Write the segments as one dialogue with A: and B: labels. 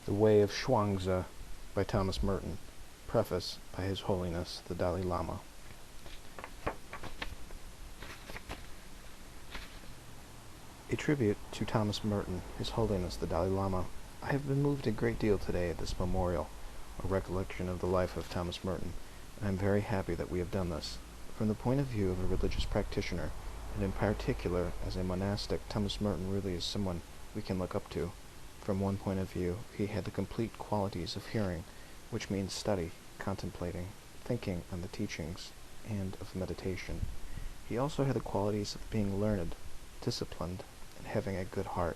A: The Way of Zhuangzi by Thomas Merton. Preface by His Holiness the Dalai Lama. A tribute to Thomas Merton, His Holiness the Dalai Lama. I have been moved a great deal today at this memorial, a recollection of the life of Thomas Merton, and I am very happy that we have done this. From the point of view of a religious practitioner, and in particular as a monastic, Thomas Merton really is someone we can look up to. From one point of view, he had the complete qualities of hearing, which means study, contemplating, thinking on the teachings, and of meditation. He also had the qualities of being learned, disciplined, and having a good heart.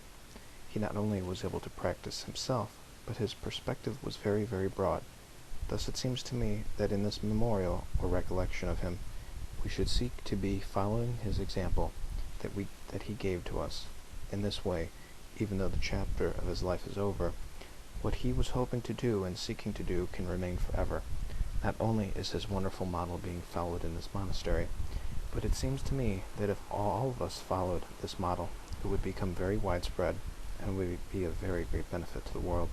A: He not only was able to practice himself, but his perspective was very, very broad. Thus it seems to me that in this memorial, or recollection of him, we should seek to be following his example that he gave to us. In this way, even though the chapter of his life is over, what he was hoping to do and seeking to do can remain forever. Not only is his wonderful model being followed in this monastery, but it seems to me that if all of us followed this model, it would become very widespread and would be of very great benefit to the world.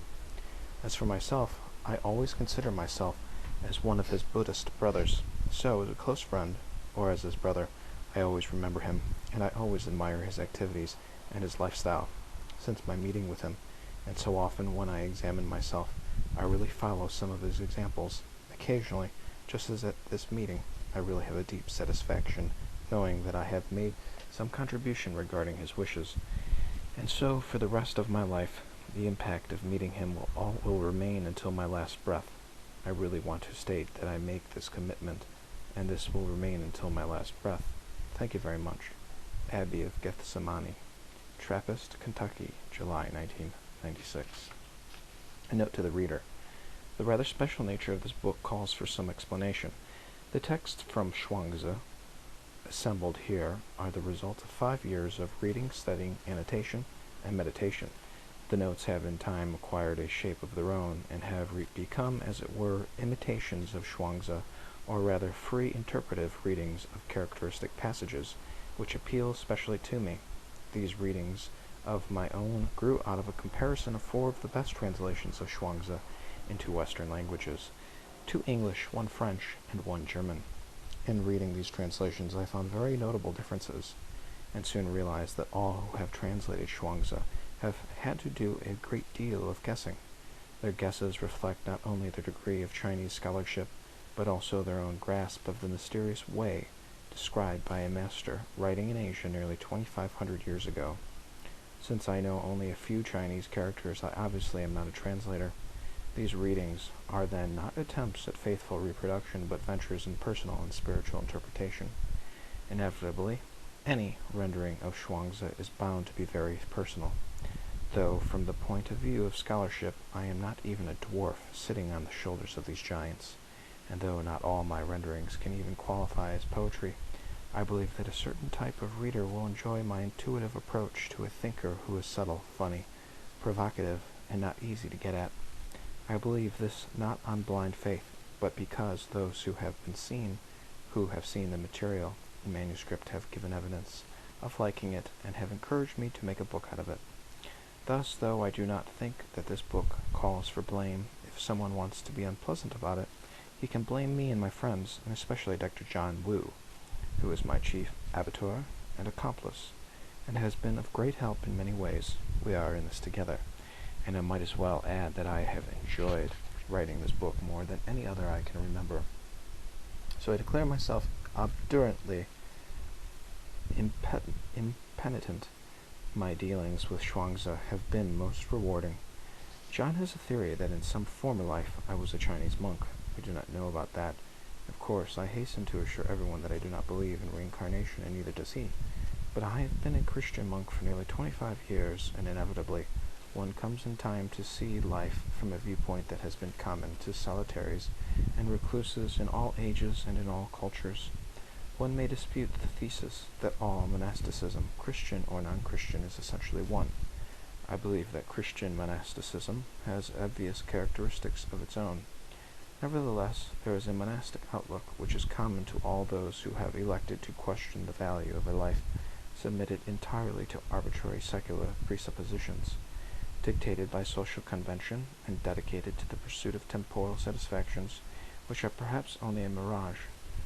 A: As for myself, I always consider myself as one of his Buddhist brothers. So, as a close friend, or as his brother, I always remember him, and I always admire his activities and his lifestyle. Since my meeting with him, and so often when I examine myself, I really follow some of his examples. Occasionally, just as at this meeting, I really have a deep satisfaction knowing that I have made some contribution regarding his wishes. And so, for the rest of my life, the impact of meeting him will remain until my last breath. I really want to state that I make this commitment, and this will remain until my last breath. Thank you very much. Abbey of Gethsemane, Trappist, Kentucky, July 1996. A note to the reader. The rather special nature of this book calls for some explanation. The texts from Zhuangzi, assembled here, are the result of 5 years of reading, studying, annotation, and meditation. The notes have in time acquired a shape of their own, and have become, as it were, imitations of Zhuangzi, or rather free interpretive readings of characteristic passages, which appeal specially to me. These readings of my own grew out of a comparison of 4 of the best translations of Zhuangzi into Western languages, 2 English, 1 French, and 1 German. In reading these translations, I found very notable differences, and soon realized that all who have translated Zhuangzi have had to do a great deal of guessing. Their guesses reflect not only their degree of Chinese scholarship, but also their own grasp of the mysterious way described by a master writing in Asia nearly 2,500 years ago. Since I know only a few Chinese characters, I obviously am not a translator. These readings are then not attempts at faithful reproduction, but ventures in personal and spiritual interpretation. Inevitably, any rendering of Zhuangzi is bound to be very personal, though from the point of view of scholarship, I am not even a dwarf sitting on the shoulders of these giants, and though not all my renderings can even qualify as poetry, I believe that a certain type of reader will enjoy my intuitive approach to a thinker who is subtle, funny, provocative, and not easy to get at. I believe this not on blind faith, but because those who have seen the material in manuscript have given evidence of liking it and have encouraged me to make a book out of it. Thus, though I do not think that this book calls for blame, if someone wants to be unpleasant about it, he can blame me and my friends, and especially Dr. John Wu, who is my chief abitur and accomplice, and has been of great help in many ways. We are in this together, and I might as well add that I have enjoyed writing this book more than any other I can remember. So I declare myself obdurately impenitent. My dealings with Zhuangzi have been most rewarding. John has a theory that in some former life I was a Chinese monk. I do not know about that. Of course, I hasten to assure everyone that I do not believe in reincarnation, and neither does he. But I have been a Christian monk for nearly 25 years, and inevitably, one comes in time to see life from a viewpoint that has been common to solitaries and recluses in all ages and in all cultures. One may dispute the thesis that all monasticism, Christian or non-Christian, is essentially one. I believe that Christian monasticism has obvious characteristics of its own. Nevertheless, there is a monastic outlook which is common to all those who have elected to question the value of a life submitted entirely to arbitrary secular presuppositions. dictated by social convention and dedicated to the pursuit of temporal satisfactions, which are perhaps only a mirage.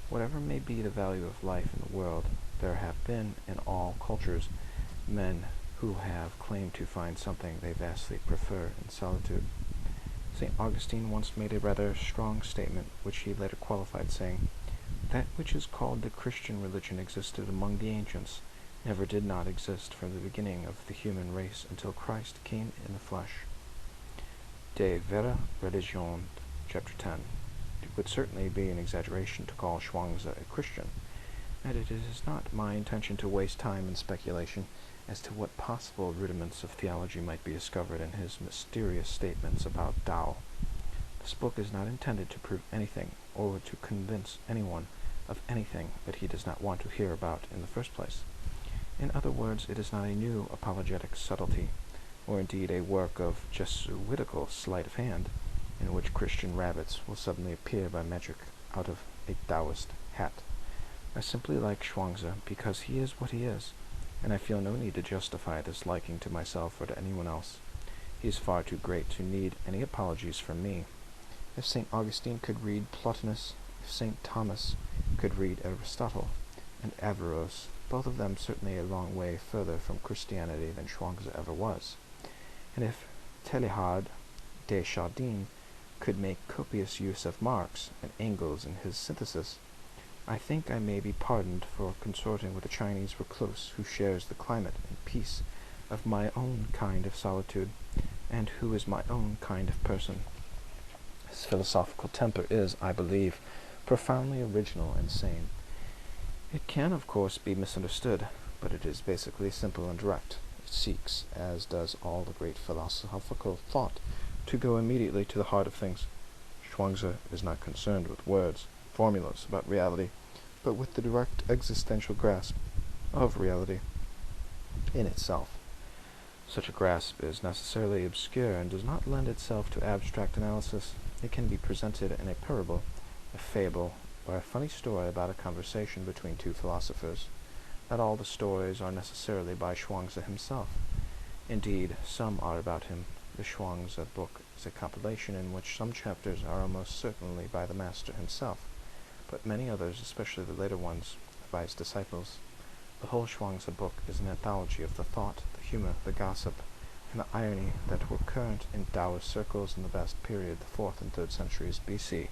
A: Whatever may be the value of life in the world, there have been, in all cultures, men who have claimed to find something they vastly prefer in solitude. St. Augustine once made a rather strong statement, which he later qualified, saying, "That which is called the Christian religion existed among the ancients, never did not exist from the beginning of the human race until Christ came in the flesh." De Vera Religion, Chapter 10. It would certainly be an exaggeration to call Zhuangzi a Christian, and it is not my intention to waste time in speculation as to what possible rudiments of theology might be discovered in his mysterious statements about Tao. This book is not intended to prove anything or to convince anyone of anything that he does not want to hear about in the first place. In other words, it is not a new apologetic subtlety, or indeed a work of Jesuitical sleight of hand, in which Christian rabbits will suddenly appear by magic out of a Taoist hat. I simply like Zhuangzi because he is what he is, and I feel no need to justify this liking to myself or to anyone else. He is far too great to need any apologies from me. If St. Augustine could read Plotinus, if St. Thomas could read Aristotle and Averroes, both of them certainly a long way further from Christianity than Zhuangzi ever was, and if Teilhard de Chardin could make copious use of Marx and Engels in his synthesis, I think I may be pardoned for consorting with a Chinese recluse who shares the climate and peace of my own kind of solitude, and who is my own kind of person. His philosophical temper is, I believe, profoundly original and sane. It can, of course, be misunderstood, but it is basically simple and direct. It seeks, as does all the great philosophical thought, to go immediately to the heart of things. Zhuangzi is not concerned with words, formulas about reality, but with the direct existential grasp of reality in itself. Such a grasp is necessarily obscure and does not lend itself to abstract analysis. It can be presented in a parable, a fable, or a funny story about a conversation between two philosophers. Not all the stories are necessarily by Zhuangzi himself. Indeed, some are about him. The Zhuangzi book is a compilation in which some chapters are almost certainly by the master himself, but many others, especially the later ones, are by his disciples. The whole Zhuangzi book is an anthology of the thought, the humor, the gossip, and the irony that were current in Taoist circles in the vast period, the 4th and 3rd centuries B.C.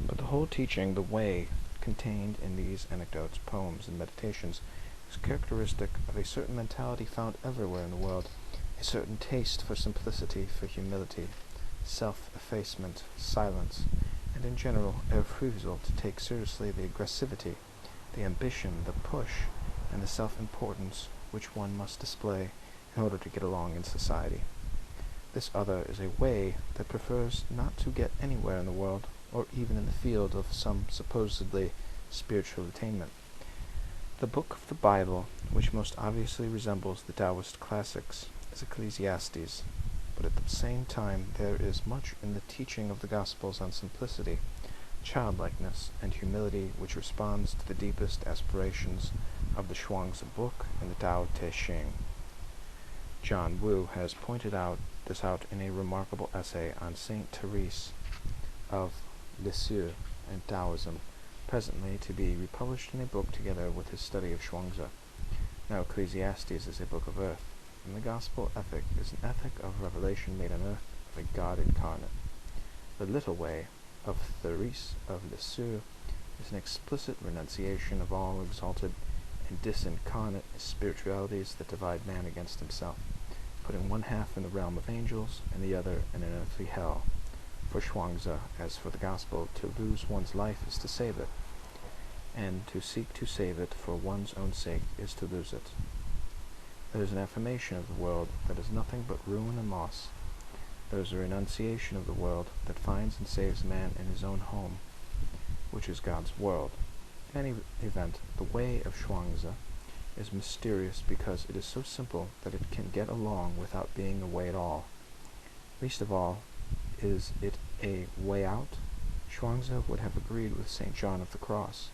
A: But the whole teaching, the way contained in these anecdotes, poems, and meditations, is characteristic of a certain mentality found everywhere in the world, a certain taste for simplicity, for humility, self-effacement, silence, and in general a refusal to take seriously the aggressivity, the ambition, the push, and the self-importance which one must display in order to get along in society. This other is a way that prefers not to get anywhere in the world, or even in the field of some supposedly spiritual attainment. The book of the Bible, which most obviously resembles the Taoist classics, is Ecclesiastes, but at the same time there is much in the teaching of the Gospels on simplicity, childlikeness, and humility which responds to the deepest aspirations of the Zhuangzi book and the Tao Te Ching. John Wu has pointed this out in a remarkable essay on Saint Therese of Lisieux and Taoism, presently to be republished in a book together with his study of Zhuangzi. Now Ecclesiastes is a book of earth, and the gospel ethic is an ethic of revelation made on earth of a God incarnate. The little way of Therese of Lisieux is an explicit renunciation of all exalted and disincarnate spiritualities that divide man against himself, putting one half in the realm of angels and the other in an earthly hell. For Zhuangzi, as for the gospel, to lose one's life is to save it, and to seek to save it for one's own sake is to lose it. There is an affirmation of the world that is nothing but ruin and loss. There is a renunciation of the world that finds and saves man in his own home, which is God's world. In any event, the way of Zhuangzi is mysterious because it is so simple that it can get along without being a way at all. Least of all, is it a way out? Zhuangzi would have agreed with St. John of the Cross,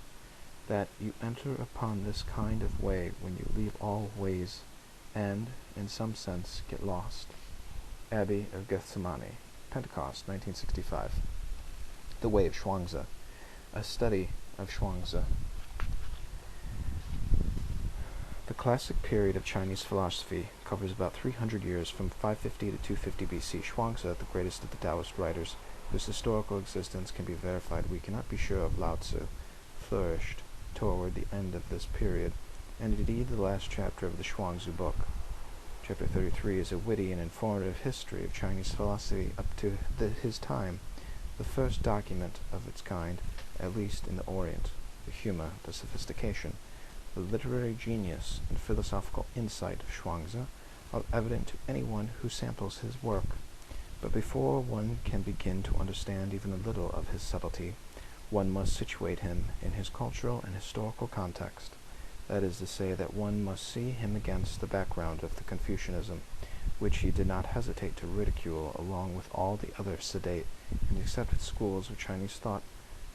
A: that you enter upon this kind of way when you leave all ways and, in some sense, get lost. Abbey of Gethsemane, Pentecost, 1965. The Way of Zhuangzi, a study of Zhuangzi. The classic period of Chinese philosophy covers about 300 years from 550 to 250 BC. Zhuangzi, the greatest of the Taoist writers, whose historical existence can be verified, we cannot be sure of Lao Tzu, flourished toward the end of this period, and indeed the last chapter of the Zhuangzi book. Chapter 33 is a witty and informative history of Chinese philosophy up to his time, the first document of its kind, at least in the Orient. The humor, the sophistication, the literary genius and philosophical insight of Zhuangzi are evident to anyone who samples his work. But before one can begin to understand even a little of his subtlety, one must situate him in his cultural and historical context. That is to say, that one must see him against the background of the Confucianism, which he did not hesitate to ridicule along with all the other sedate and accepted schools of Chinese thought,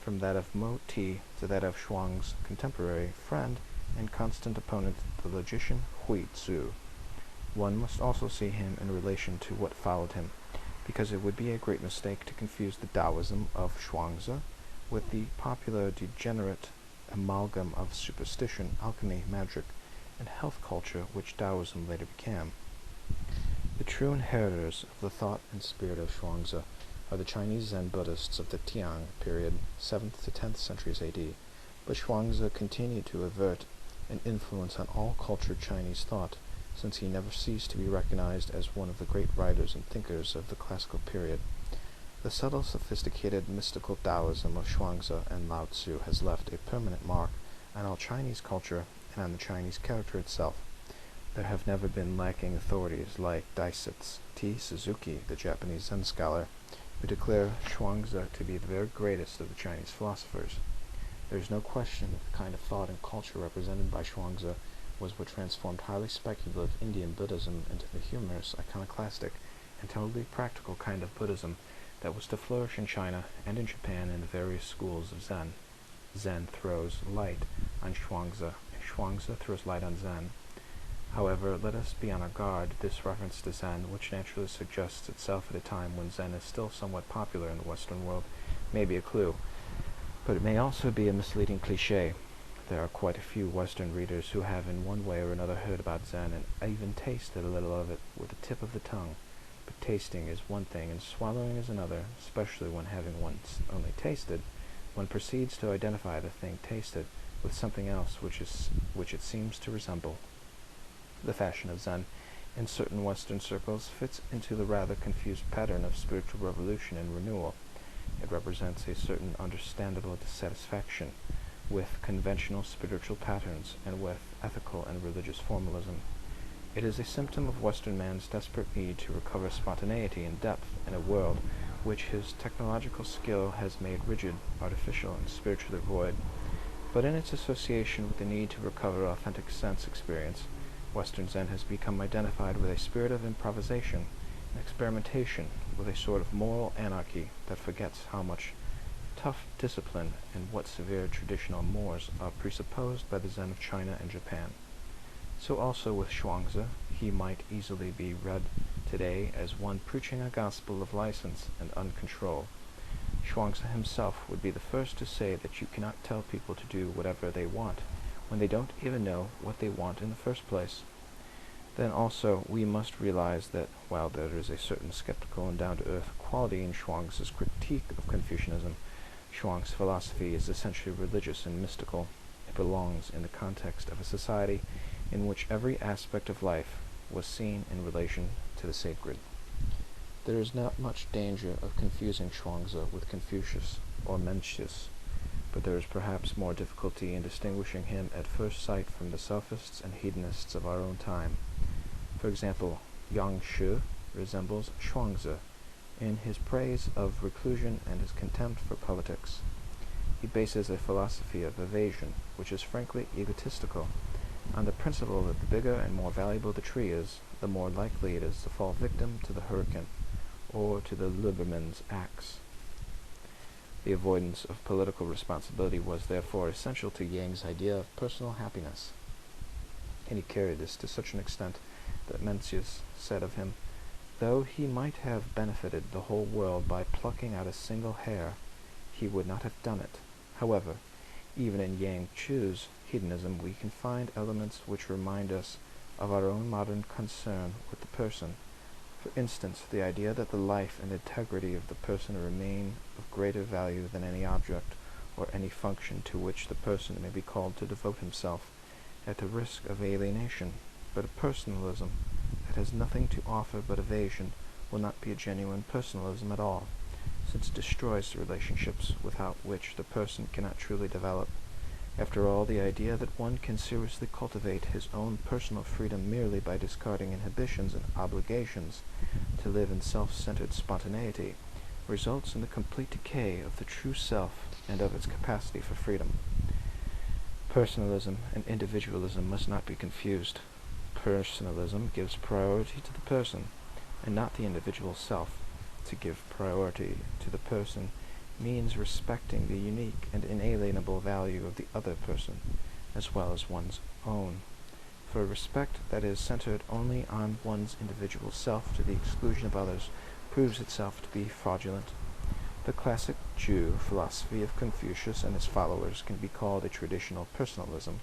A: from that of Mo Ti to that of Zhuang's contemporary friend and constant opponent, the logician Hui Tzu. One must also see him in relation to what followed him, because it would be a great mistake to confuse the Taoism of Zhuangzi with the popular degenerate amalgam of superstition, alchemy, magic, and health culture which Taoism later became. The true inheritors of the thought and spirit of Zhuangzi are the Chinese Zen Buddhists of the Tiang period, 7th to 10th centuries AD, but Zhuangzi continued to avert an influence on all cultured Chinese thought, since he never ceased to be recognized as one of the great writers and thinkers of the classical period. The subtle, sophisticated, mystical Taoism of Zhuangzi and Lao Tzu has left a permanent mark on all Chinese culture and on the Chinese character itself. There have never been lacking authorities like Daisitz T. Suzuki, the Japanese Zen scholar, who declare Zhuangzi to be the very greatest of the Chinese philosophers. There is no question that the kind of thought and culture represented by Zhuangzi was what transformed highly speculative Indian Buddhism into the humorous, iconoclastic, and totally practical kind of Buddhism that was to flourish in China and in Japan in the various schools of Zen. Zen throws light on Zhuangzi, and Zhuangzi throws light on Zen. However, let us be on our guard. This reference to Zen, which naturally suggests itself at a time when Zen is still somewhat popular in the Western world, may be a clue, but it may also be a misleading cliché. There are quite a few Western readers who have in one way or another heard about Zen and even tasted a little of it with the tip of the tongue. But tasting is one thing and swallowing is another, especially when having once only tasted, one proceeds to identify the thing tasted with something else which it seems to resemble. The fashion of Zen in certain Western circles fits into the rather confused pattern of spiritual revolution and renewal. It represents a certain understandable dissatisfaction with conventional spiritual patterns and with ethical and religious formalism. It is a symptom of Western man's desperate need to recover spontaneity and depth in a world which his technological skill has made rigid, artificial, and spiritually void. But in its association with the need to recover authentic sense experience, Western Zen has become identified with a spirit of improvisation and experimentation, with a sort of moral anarchy that forgets how much tough discipline and what severe traditional mores are presupposed by the Zen of China and Japan. So also with Zhuangzi, he might easily be read today as one preaching a gospel of license and uncontrol. Zhuangzi himself would be the first to say that you cannot tell people to do whatever they want when they don't even know what they want in the first place. Then also we must realize that while there is a certain skeptical and down-to-earth quality in Zhuangzi's critique of Confucianism, Zhuang's philosophy is essentially religious and mystical. It belongs in the context of a society in which every aspect of life was seen in relation to the sacred. There is not much danger of confusing Zhuangzi with Confucius or Mencius, but there is perhaps more difficulty in distinguishing him at first sight from the sophists and hedonists of our own time. For example, Yang Shi resembles Zhuangzi in his praise of reclusion and his contempt for politics. He bases a philosophy of evasion, which is frankly egotistical, on the principle that the bigger and more valuable the tree is, the more likely it is to fall victim to the hurricane, or to the Liberman's axe. The avoidance of political responsibility was therefore essential to Yang's idea of personal happiness, and he carried this to such an extent that Mencius said of him, Though he might have benefited the whole world by plucking out a single hair, he would not have done it. However, even in Yang Chu's hedonism we can find elements which remind us of our own modern concern with the person. For instance, the idea that the life and integrity of the person remain of greater value than any object or any function to which the person may be called to devote himself, at the risk of alienation. But a personalism that has nothing to offer but evasion will not be a genuine personalism at all, since it destroys the relationships without which the person cannot truly develop. After all, the idea that one can seriously cultivate his own personal freedom merely by discarding inhibitions and obligations to live in self-centered spontaneity results in the complete decay of the true self and of its capacity for freedom. Personalism and individualism must not be confused. Personalism gives priority to the person and not the individual self. To give priority to the person means respecting the unique and inalienable value of the other person, as well as one's own. For respect that is centered only on one's individual self to the exclusion of others proves itself to be fraudulent. The classic Jew philosophy of Confucius and his followers can be called a traditional personalism,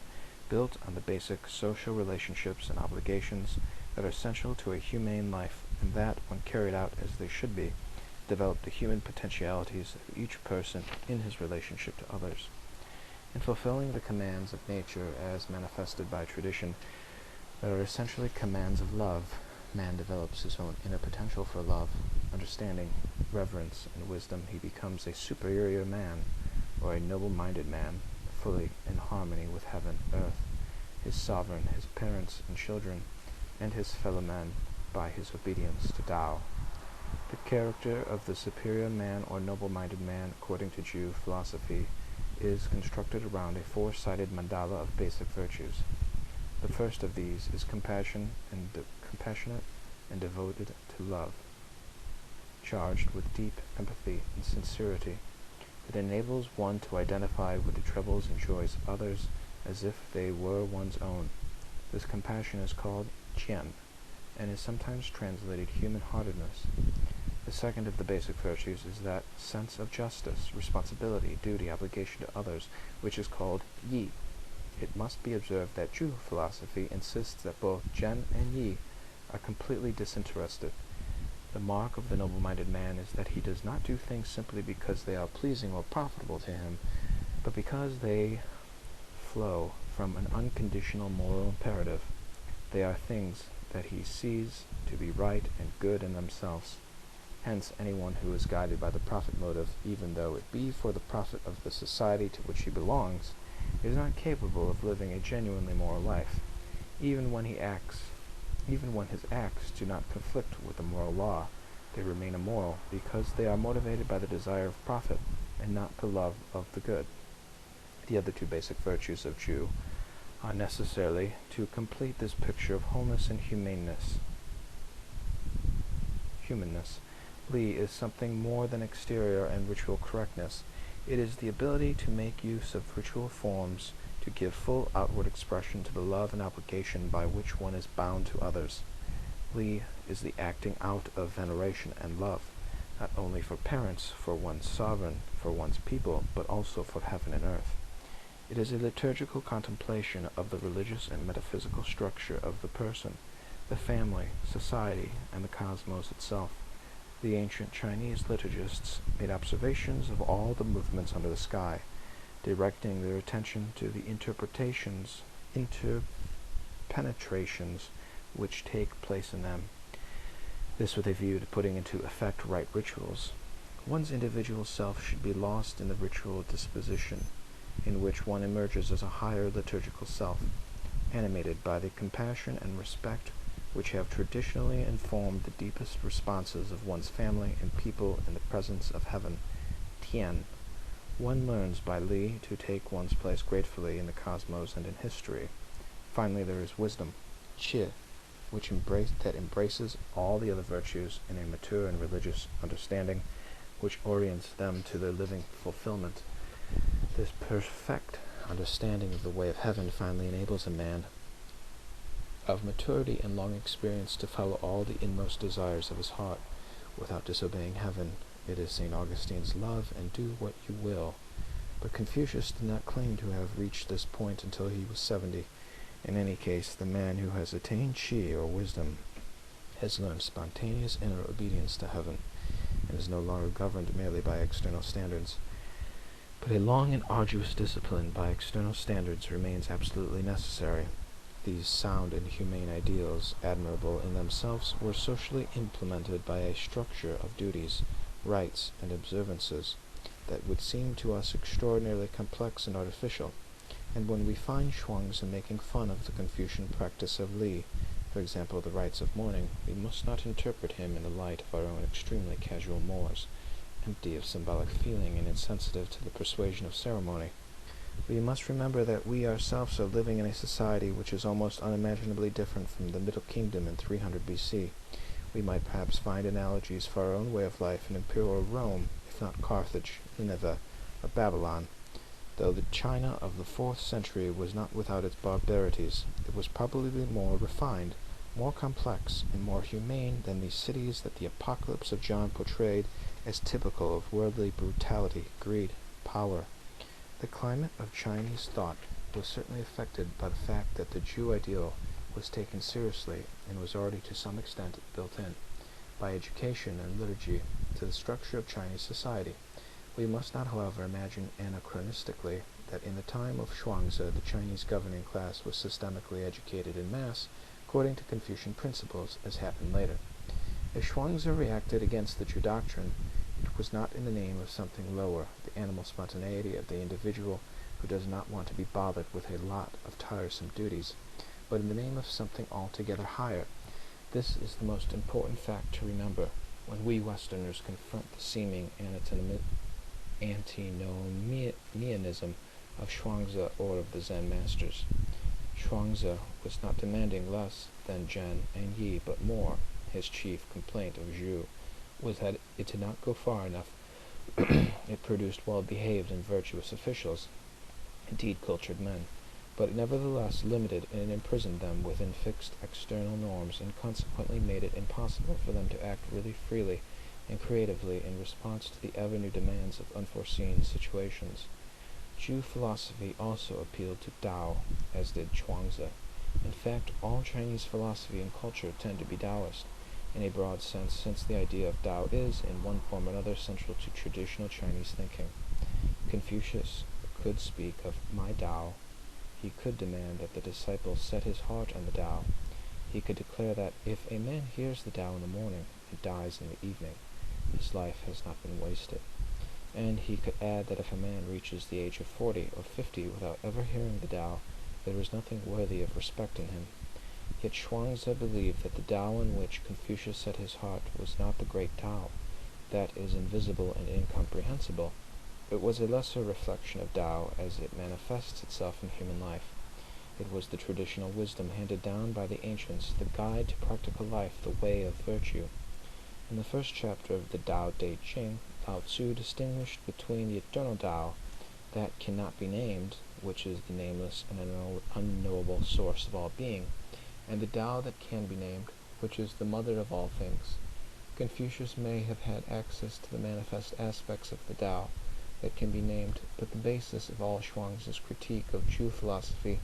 A: built on the basic social relationships and obligations that are essential to a humane life, and that, when carried out as they should be, develop the human potentialities of each person in his relationship to others. In fulfilling the commands of nature as manifested by tradition, that are essentially commands of love, man develops his own inner potential for love, understanding, reverence, and wisdom. He becomes a superior man, or a noble-minded man, fully in harmony with heaven, earth, his sovereign, his parents and children, and his fellow men by his obedience to Tao. The character of the superior man or noble-minded man, according to Jew philosophy, is constructed around a four-sided mandala of basic virtues. The first of these is compassionate and devoted to love, charged with deep empathy and sincerity. It enables one to identify with the troubles and joys of others as if they were one's own. This compassion is called Jian, and is sometimes translated human-heartedness. The second of the basic virtues is that sense of justice, responsibility, duty, obligation to others, which is called Yi. It must be observed that Zhu philosophy insists that both Zhen and Yi are completely disinterested. The mark of the noble-minded man is that he does not do things simply because they are pleasing or profitable to him, but because they flow from an unconditional moral imperative. They are things that he sees to be right and good in themselves. Hence, anyone who is guided by the profit motive, even though it be for the profit of the society to which he belongs, is not capable of living a genuinely moral life, even when his acts do not conflict with the moral law. They remain immoral because they are motivated by the desire of profit and not the love of the good. The other two basic virtues of Jew are necessarily to complete this picture of wholeness and humanness. Li is something more than exterior and ritual correctness. It is the ability to make use of ritual forms to give full outward expression to the love and obligation by which one is bound to others. Li is the acting out of veneration and love, not only for parents, for one's sovereign, for one's people, but also for heaven and earth. It is a liturgical contemplation of the religious and metaphysical structure of the person, the family, society, and the cosmos itself. The ancient Chinese liturgists made observations of all the movements under the sky, directing their attention to the interpenetrations which take place in them. This with a view to putting into effect right rituals. One's individual self should be lost in the ritual disposition, in which one emerges as a higher liturgical self, animated by the compassion and respect which have traditionally informed the deepest responses of one's family and people in the presence of heaven. Tian. One learns by Li to take one's place gratefully in the cosmos and in history. Finally, there is wisdom, Qi, that embraces all the other virtues in a mature and religious understanding, which orients them to their living fulfillment. This perfect understanding of the way of heaven finally enables a man of maturity and long experience to follow all the inmost desires of his heart, without disobeying heaven. It is St. Augustine's love and do what you will. But Confucius did not claim to have reached this point until he was 70. In any case, the man who has attained Qi, or wisdom, has learned spontaneous inner obedience to heaven, and is no longer governed merely by external standards. But a long and arduous discipline by external standards remains absolutely necessary. These sound and humane ideals, admirable in themselves, were socially implemented by a structure of duties, rites, and observances that would seem to us extraordinarily complex and artificial. And when we find Zhuangzi making fun of the Confucian practice of Li, for example the rites of mourning, we must not interpret him in the light of our own extremely casual mores, empty of symbolic feeling and insensitive to the persuasion of ceremony. We must remember that we ourselves are living in a society which is almost unimaginably different from the Middle Kingdom in 300 BC. We might perhaps find analogies for our own way of life in imperial Rome, if not Carthage, Nineveh, or Babylon. Though the China of the 4th century was not without its barbarities, it was probably more refined, more complex, and more humane than the cities that the Apocalypse of John portrayed as typical of worldly brutality, greed, power. The climate of Chinese thought was certainly affected by the fact that the Jew ideal was taken seriously and was already to some extent built in, by education and liturgy, to the structure of Chinese society. We must not, however, imagine anachronistically that in the time of Zhuangzi the Chinese governing class was systemically educated in mass according to Confucian principles, as happened later. If Zhuangzi reacted against the Jew doctrine, it was not in the name of something lower, the animal spontaneity of the individual who does not want to be bothered with a lot of tiresome duties, but in the name of something altogether higher. This is the most important fact to remember when we Westerners confront the seeming antinomianism of Zhuangzi or of the Zen masters. Zhuangzi was not demanding less than Zhen and Yi, but more. His chief complaint of Zhu was that it did not go far enough. It produced well-behaved and virtuous officials, indeed cultured men, but it nevertheless limited and imprisoned them within fixed external norms, and consequently made it impossible for them to act really freely and creatively in response to the ever-new demands of unforeseen situations. Jew philosophy also appealed to Tao, as did Chuangzi. In fact, all Chinese philosophy and culture tend to be Taoist, in a broad sense, since the idea of Tao is, in one form or another, central to traditional Chinese thinking. Confucius could speak of my Tao. He could demand that the disciple set his heart on the Tao. He could declare that if a man hears the Tao in the morning and dies in the evening, his life has not been wasted. And he could add that if a man reaches the age of 40 or 50 without ever hearing the Tao, there is nothing worthy of respect in him. Yet Zhuangzi believed that the Tao in which Confucius set his heart was not the great Tao, that is invisible and incomprehensible. It was a lesser reflection of Tao as it manifests itself in human life. It was the traditional wisdom handed down by the ancients, the guide to practical life, the way of virtue. In the first chapter of the Tao Te Ching, Lao Tzu distinguished between the eternal Tao, that cannot be named, which is the nameless and unknowable source of all being, and the Tao that can be named, which is the mother of all things. Confucius may have had access to the manifest aspects of the Tao that can be named, but the basis of all Zhuangzi's critique of Jew philosophy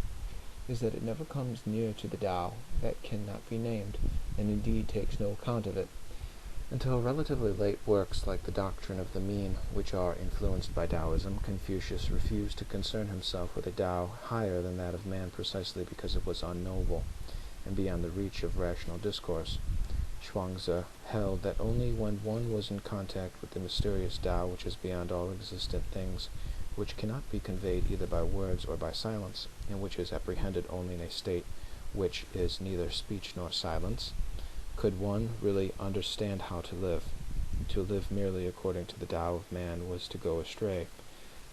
A: is that it never comes near to the Tao that cannot be named, and indeed takes no account of it. Until relatively late works like the Doctrine of the Mean, which are influenced by Taoism, Confucius refused to concern himself with a Tao higher than that of man precisely because it was unknowable and beyond the reach of rational discourse. Zhuangzi held that only when one was in contact with the mysterious Tao which is beyond all existent things, which cannot be conveyed either by words or by silence, and which is apprehended only in a state which is neither speech nor silence, could one really understand how to live. To live merely according to the Tao of man was to go astray.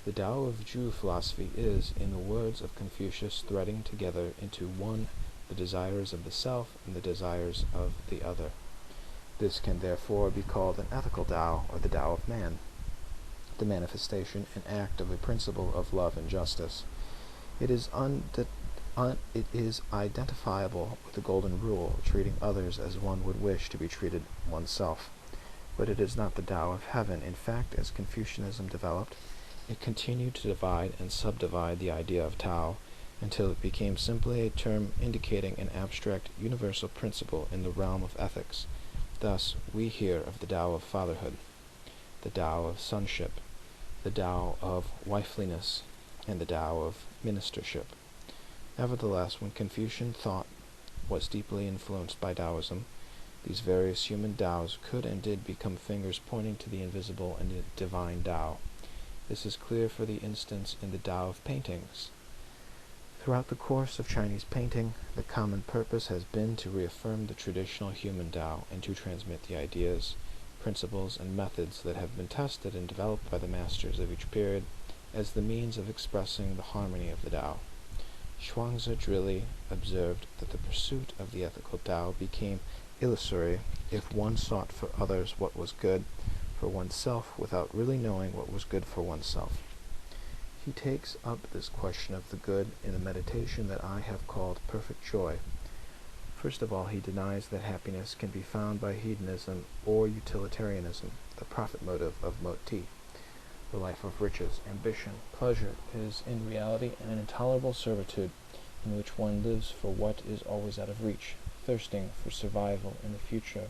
A: The Tao of Jew philosophy is, in the words of Confucius, threading together into one the desires of the self and the desires of the other. This can therefore be called an ethical Tao, or the Tao of man, the manifestation and act of a principle of love and justice. It is It is identifiable with the golden rule, treating others as one would wish to be treated oneself. But it is not the Tao of heaven. In fact, as Confucianism developed, it continued to divide and subdivide the idea of Tao until it became simply a term indicating an abstract universal principle in the realm of ethics. Thus, we hear of the Tao of fatherhood, the Tao of sonship, the Tao of wifeliness, and the Tao of ministership. Nevertheless, when Confucian thought was deeply influenced by Taoism, these various human Taos could and did become fingers pointing to the invisible and the divine Tao. This is clear, for the instance, in the Tao of paintings. Throughout the course of Chinese painting, the common purpose has been to reaffirm the traditional human Tao and to transmit the ideas, principles, and methods that have been tested and developed by the masters of each period as the means of expressing the harmony of the Tao. Chuang Tzu drily observed that the pursuit of the ethical Tao became illusory if one sought for others what was good for oneself without really knowing what was good for oneself. He takes up this question of the good in a meditation that I have called Perfect Joy. First of all, he denies that happiness can be found by hedonism or utilitarianism, the profit motive of Moti. The life of riches, ambition, pleasure is in reality an intolerable servitude in which one lives for what is always out of reach, thirsting for survival in the future,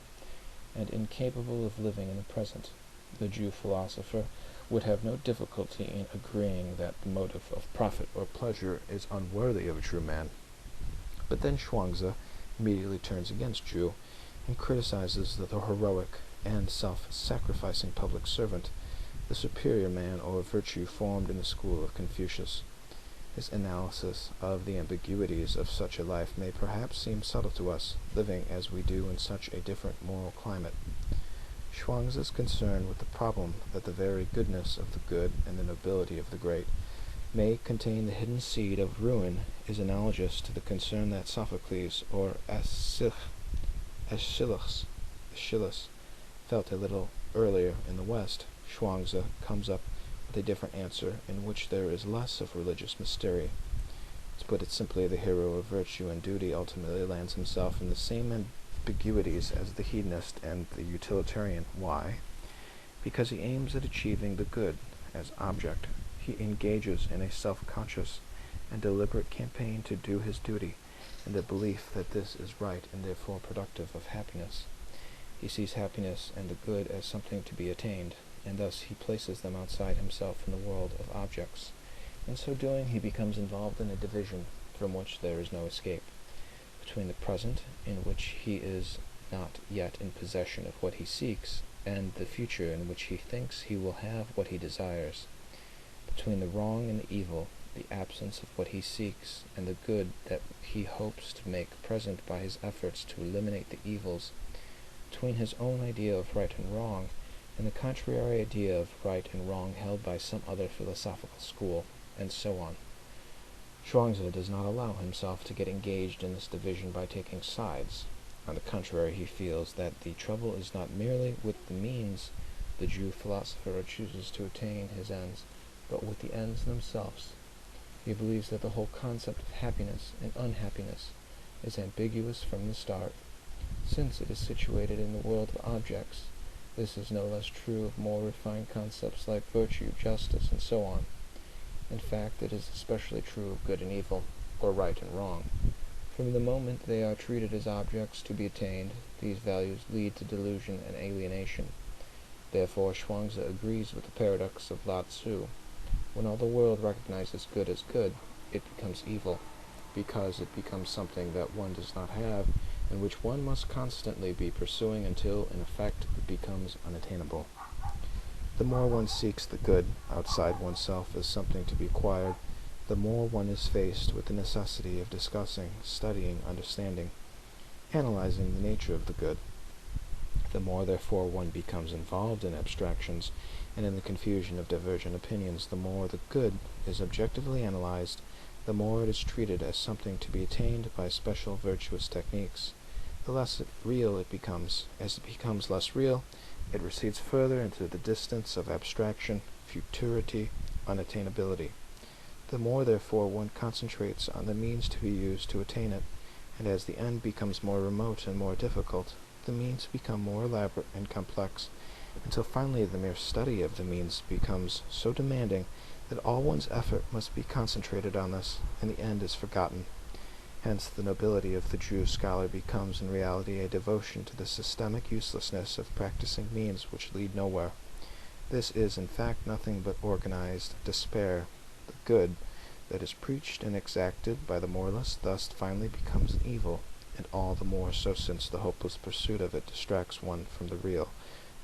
A: and incapable of living in the present. The Jew philosopher would have no difficulty in agreeing that the motive of profit or pleasure is unworthy of a true man. But then Zhuangzi immediately turns against Jew and criticizes the heroic and self-sacrificing public servant, the superior man or virtue formed in the school of Confucius. His analysis of the ambiguities of such a life may perhaps seem subtle to us, living as we do in such a different moral climate. Zhuangzi's concern with the problem that the very goodness of the good and the nobility of the great may contain the hidden seed of ruin is analogous to the concern that Sophocles or Aeschylus felt a little earlier in the West. Zhuangzi comes up with a different answer in which there is less of religious mystery. To put it simply, the hero of virtue and duty ultimately lands himself in the same ambiguities as the hedonist and the utilitarian. Why? Because he aims at achieving the good as object. He engages in a self-conscious and deliberate campaign to do his duty, in the belief that this is right and therefore productive of happiness. He sees happiness and the good as something to be attained, and thus he places them outside himself in the world of objects. In so doing, he becomes involved in a division from which there is no escape, between the present, in which he is not yet in possession of what he seeks, and the future in which he thinks he will have what he desires, between the wrong and the evil, the absence of what he seeks, and the good that he hopes to make present by his efforts to eliminate the evils, between his own idea of right and wrong, and the contrary idea of right and wrong held by some other philosophical school, and so on. Zhuangzi does not allow himself to get engaged in this division by taking sides. On the contrary, he feels that the trouble is not merely with the means the Jew philosopher chooses to attain his ends, but with the ends themselves. He believes that the whole concept of happiness and unhappiness is ambiguous from the start. Since it is situated in the world of objects, this is no less true of more refined concepts like virtue, justice, and so on. In fact, it is especially true of good and evil, or right and wrong. From the moment they are treated as objects to be attained, these values lead to delusion and alienation. Therefore, Zhuangzi agrees with the paradox of Lao Tzu. When all the world recognizes good as good, it becomes evil, because it becomes something that one does not have, and which one must constantly be pursuing until, in effect, it becomes unattainable. The more one seeks the good outside oneself as something to be acquired, the more one is faced with the necessity of discussing, studying, understanding, analyzing the nature of the good. The more, therefore, one becomes involved in abstractions and in the confusion of divergent opinions, the more the good is objectively analyzed, the more it is treated as something to be attained by special virtuous techniques. The less real it becomes. As it becomes less real, it recedes further into the distance of abstraction, futurity, unattainability. The more, therefore, one concentrates on the means to be used to attain it, and as the end becomes more remote and more difficult, the means become more elaborate and complex, until finally the mere study of the means becomes so demanding that all one's effort must be concentrated on this, and the end is forgotten. Hence the nobility of the Jew scholar becomes in reality a devotion to the systemic uselessness of practicing means which lead nowhere. This is in fact nothing but organized despair. The good that is preached and exacted by the moralist thus finally becomes an evil, and all the more so since the hopeless pursuit of it distracts one from the real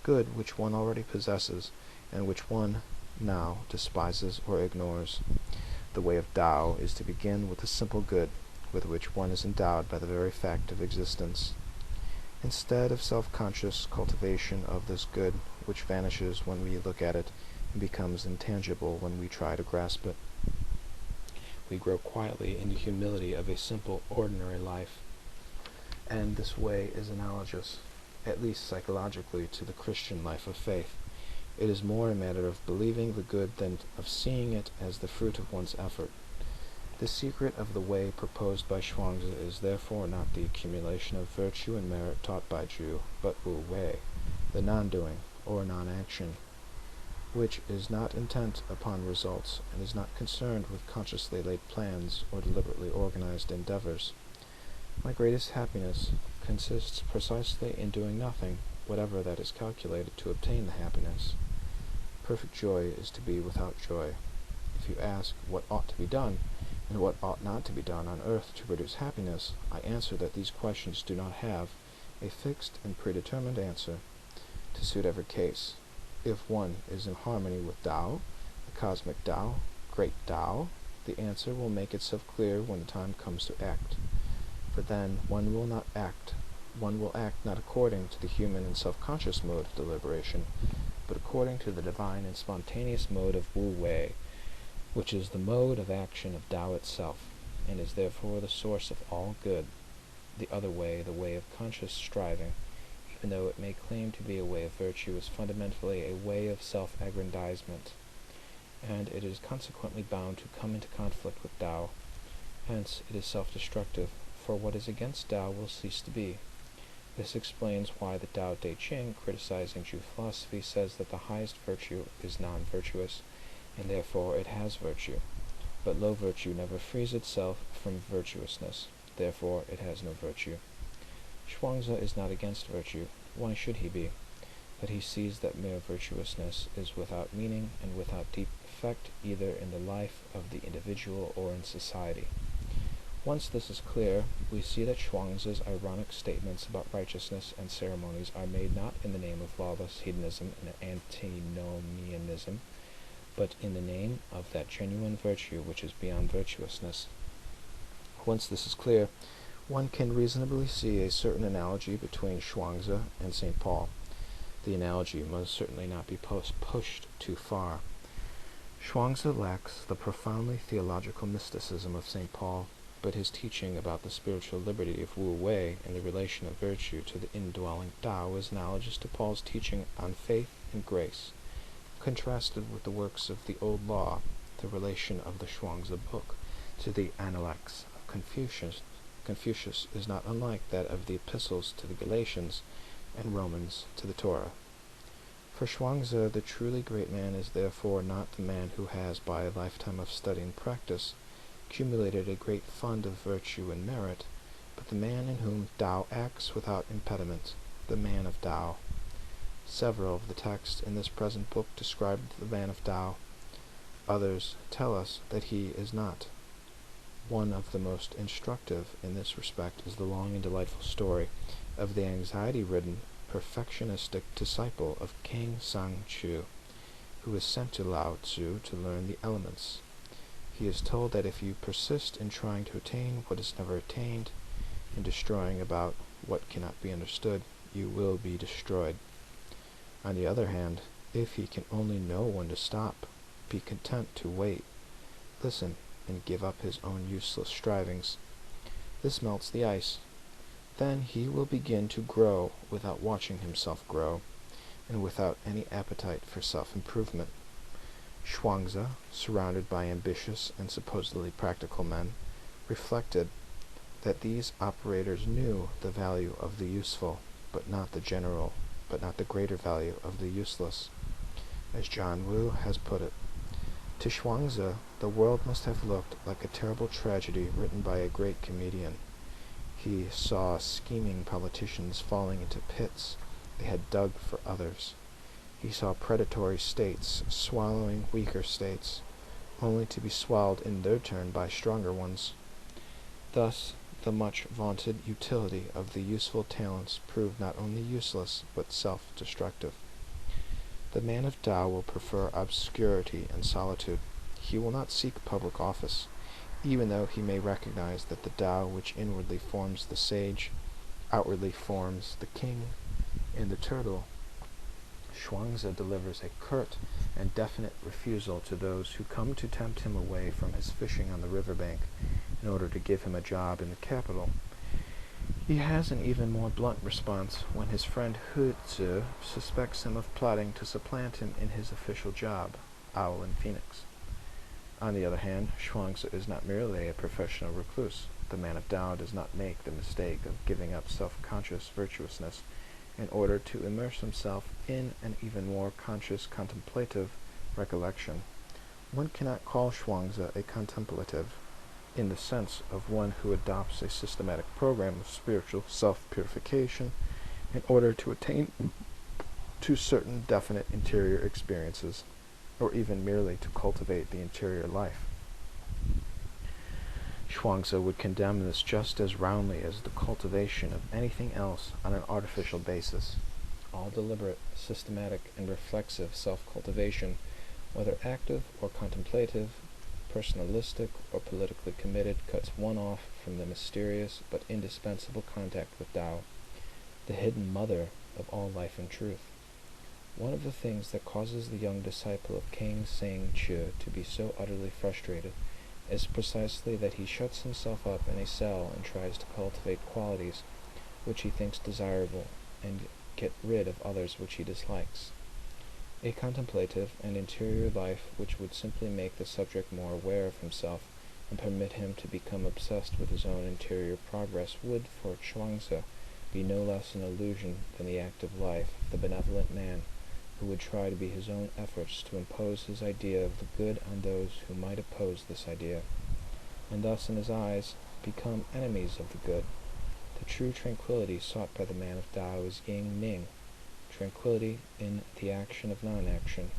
A: good which one already possesses, and which one now despises or ignores. The way of Tao is to begin with the simple good, with which one is endowed by the very fact of existence. Instead of self-conscious cultivation of this good, which vanishes when we look at it and becomes intangible when we try to grasp it, we grow quietly in the humility of a simple, ordinary life. And this way is analogous, at least psychologically, to the Christian life of faith. It is more a matter of believing the good than of seeing it as the fruit of one's effort. The secret of the way proposed by Zhuangzi is therefore not the accumulation of virtue and merit taught by Zhu, but Wu Wei, the non-doing, or non-action, which is not intent upon results, and is not concerned with consciously laid plans or deliberately organized endeavors. My greatest happiness consists precisely in doing nothing, whatever that is calculated to obtain the happiness. Perfect joy is to be without joy. If you ask what ought to be done, and what ought not to be done on earth to produce happiness, I answer that these questions do not have a fixed and predetermined answer to suit every case. If one is in harmony with Tao, the cosmic Tao, great Tao, the answer will make itself clear when the time comes to act. For then one will act not according to the human and self-conscious mode of deliberation, but according to the divine and spontaneous mode of Wu Wei, which is the mode of action of Tao itself, and is therefore the source of all good. The other way, the way of conscious striving, even though it may claim to be a way of virtue, is fundamentally a way of self-aggrandizement, and it is consequently bound to come into conflict with Tao. Hence it is self-destructive, for what is against Tao will cease to be. This explains why the Tao Te Ching, criticizing Jew philosophy, says that the highest virtue is non-virtuous, and therefore it has virtue. But low virtue never frees itself from virtuousness, therefore it has no virtue. Zhuangzi is not against virtue. Why should he be? But he sees that mere virtuousness is without meaning and without deep effect either in the life of the individual or in society. Once this is clear, we see that Zhuangzi's ironic statements about righteousness and ceremonies are made not in the name of lawless hedonism and antinomianism, but in the name of that genuine virtue which is beyond virtuousness. Once this is clear, one can reasonably see a certain analogy between Zhuangzi and St. Paul. The analogy must certainly not be pushed too far. Zhuangzi lacks the profoundly theological mysticism of St. Paul, but his teaching about the spiritual liberty of Wu Wei and the relation of virtue to the indwelling Tao is analogous to Paul's teaching on faith and grace. Contrasted with the works of the Old Law, the relation of the Zhuangzi book to the Analects of Confucius is not unlike that of the epistles to the Galatians and Romans to the Torah. For Zhuangzi, the truly great man is therefore not the man who has, by a lifetime of study and practice, accumulated a great fund of virtue and merit, but the man in whom Tao acts without impediment, the man of Tao. Several of the texts in this present book describe the man of Tao. Others tell us that he is not. One of the most instructive in this respect is the long and delightful story of the anxiety-ridden, perfectionistic disciple of King Sang-Chu, who is sent to Lao Tzu to learn the elements. He is told that if you persist in trying to attain what is never attained, in destroying about what cannot be understood, you will be destroyed. On the other hand, if he can only know when to stop, be content to wait, listen, and give up his own useless strivings, this melts the ice. Then he will begin to grow without watching himself grow, and without any appetite for self-improvement. Zhuangzi, surrounded by ambitious and supposedly practical men, reflected that these operators knew the value of the useful, but not the greater value of the useless. As John Wu has put it, to Zhuangzi, the world must have looked like a terrible tragedy written by a great comedian. He saw scheming politicians falling into pits they had dug for others. He saw predatory states swallowing weaker states, only to be swallowed in their turn by stronger ones. Thus, the much vaunted utility of the useful talents proved not only useless, but self-destructive. The man of Tao will prefer obscurity and solitude. He will not seek public office, even though he may recognize that the Tao which inwardly forms the sage, outwardly forms the king. In the turtle, Zhuangzi delivers a curt and definite refusal to those who come to tempt him away from his fishing on the riverbank in order to give him a job in the capital. He has an even more blunt response when his friend Tzu suspects him of plotting to supplant him in his official job, Owl and Phoenix. On the other hand, Zhuangzi is not merely a professional recluse. The man of Tao does not make the mistake of giving up self-conscious virtuousness in order to immerse himself in an even more conscious contemplative recollection. One cannot call Zhuangzi a contemplative in the sense of one who adopts a systematic program of spiritual self-purification in order to attain to certain definite interior experiences, or even merely to cultivate the interior life. Zhuangzi would condemn this just as roundly as the cultivation of anything else on an artificial basis. All deliberate, systematic, and reflexive self-cultivation, whether active or contemplative, personalistic or politically committed, cuts one off from the mysterious but indispensable contact with Tao, the hidden mother of all life and truth. One of the things that causes the young disciple of King Sang Chu to be so utterly frustrated is precisely that he shuts himself up in a cell and tries to cultivate qualities which he thinks desirable and get rid of others which he dislikes. A contemplative and interior life which would simply make the subject more aware of himself and permit him to become obsessed with his own interior progress would, for Chuangzi, be no less an illusion than the active life of the benevolent man who would try to be his own efforts to impose his idea of the good on those who might oppose this idea, and thus in his eyes become enemies of the good. The true tranquility sought by the man of Tao is Ying-Ning, tranquility in the action of non-action.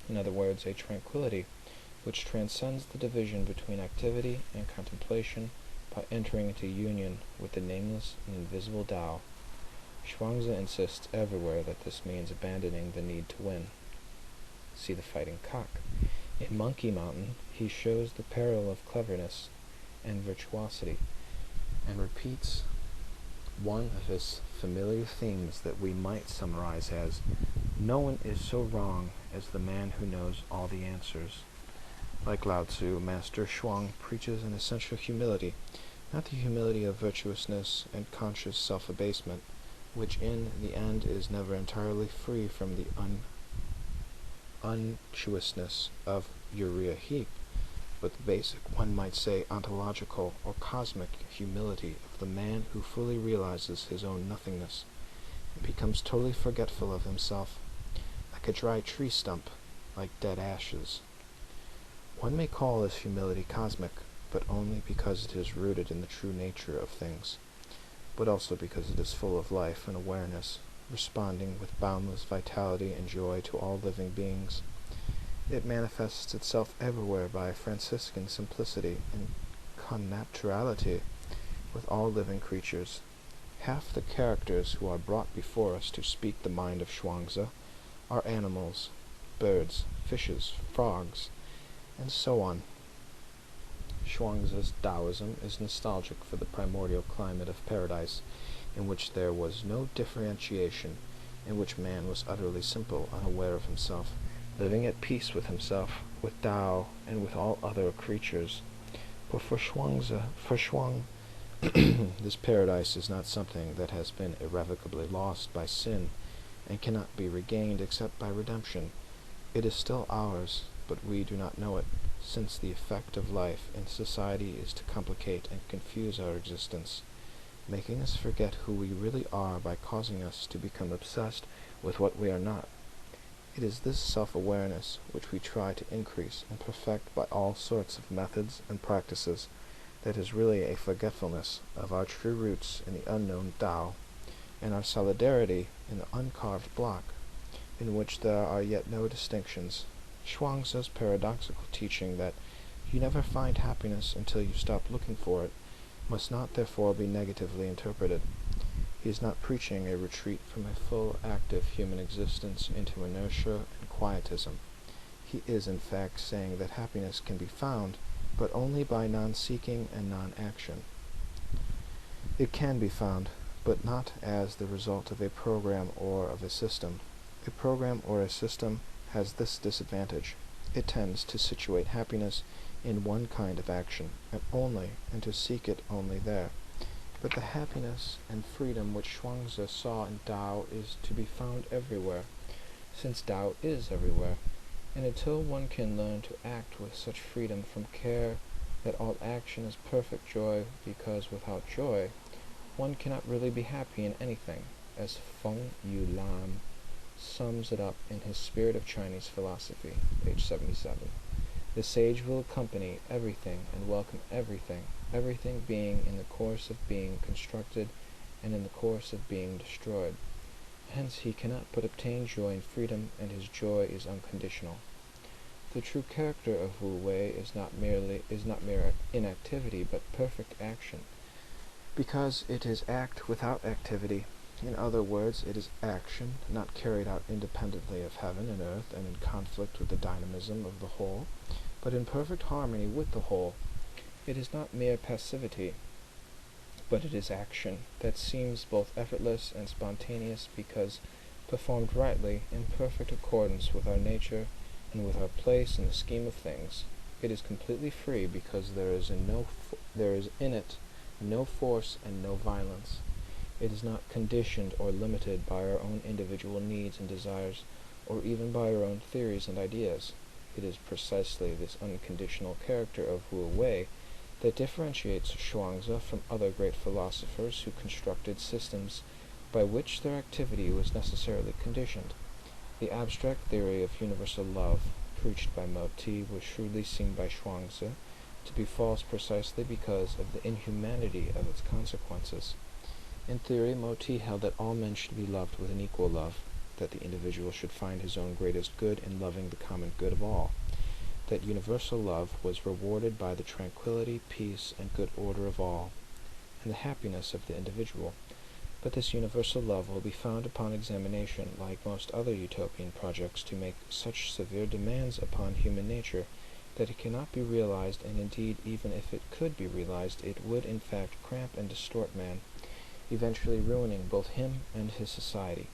A: In other words, a tranquility which transcends the division between activity and contemplation by entering into union with the nameless and invisible Tao. Zhuangzi insists everywhere that this means abandoning the need to win. See the fighting cock. In Monkey Mountain, he shows the peril of cleverness and virtuosity, and repeats one of his familiar themes that we might summarize as, "No one is so wrong as the man who knows all the answers." Like Lao Tzu, Master Shuang preaches an essential humility, not the humility of virtuousness and conscious self-abasement, which in the end is never entirely free from the unctuousness of Uriah Heep, but the basic, one might say ontological or cosmic humility of the man who fully realizes his own nothingness and becomes totally forgetful of himself, like a dry tree stump, like dead ashes. One may call this humility cosmic, but only because it is rooted in the true nature of things, but also because it is full of life and awareness, responding with boundless vitality and joy to all living beings. It manifests itself everywhere by Franciscan simplicity and connaturality with all living creatures. Half the characters who are brought before us to speak the mind of Zhuangzi are animals, birds, fishes, frogs, and so on. Zhuangzi's Taoism is nostalgic for the primordial climate of paradise, in which there was no differentiation, in which man was utterly simple, unaware of himself, living at peace with himself, with Tao, and with all other creatures. But for Shuang, this paradise is not something that has been irrevocably lost by sin, and cannot be regained except by redemption. It is still ours, but we do not know it, since the effect of life in society is to complicate and confuse our existence, making us forget who we really are by causing us to become obsessed with what we are not. It is this self-awareness which we try to increase and perfect by all sorts of methods and practices that is really a forgetfulness of our true roots in the unknown Tao, and our solidarity in the uncarved block, in which there are yet no distinctions. Zhuangzi's paradoxical teaching that you never find happiness until you stop looking for it must not therefore be negatively interpreted. He is not preaching a retreat from a full, active human existence into inertia and quietism. He is, in fact, saying that happiness can be found, but only by non-seeking and non-action. It can be found, but not as the result of a program or of a system. A program or a system has this disadvantage. It tends to situate happiness in one kind of action, and to seek it only there. But the happiness and freedom which Zhuangzi saw in Tao is to be found everywhere, since Tao is everywhere, and until one can learn to act with such freedom from care that all action is perfect joy, because without joy one cannot really be happy in anything, as Feng Yu Lam sums it up in his Spirit of Chinese Philosophy, page 77. The sage will accompany everything and welcome everything, everything being in the course of being constructed and in the course of being destroyed. Hence he cannot but obtain joy and freedom, and his joy is unconditional. The true character of Wu Wei is not mere inactivity, but perfect action, because it is act without activity. In other words, it is action, not carried out independently of heaven and earth and in conflict with the dynamism of the whole, but in perfect harmony with the whole. It is not mere passivity, but it is action that seems both effortless and spontaneous because performed rightly, in perfect accordance with our nature and with our place in the scheme of things. It is completely free because there is in it no force and no violence. It is not conditioned or limited by our own individual needs and desires, or even by our own theories and ideas. It is precisely this unconditional character of Wu Wei that differentiates Zhuangzi from other great philosophers who constructed systems by which their activity was necessarily conditioned. The abstract theory of universal love, preached by Merton, was shrewdly seen by Zhuangzi to be false precisely because of the inhumanity of its consequences. In theory, Merton held that all men should be loved with an equal love, that the individual should find his own greatest good in loving the common good of all, that universal love was rewarded by the tranquility, peace, and good order of all, and the happiness of the individual. But this universal love will be found upon examination, like most other utopian projects, to make such severe demands upon human nature that it cannot be realized, and indeed, even if it could be realized, it would in fact cramp and distort man, eventually ruining both him and his society.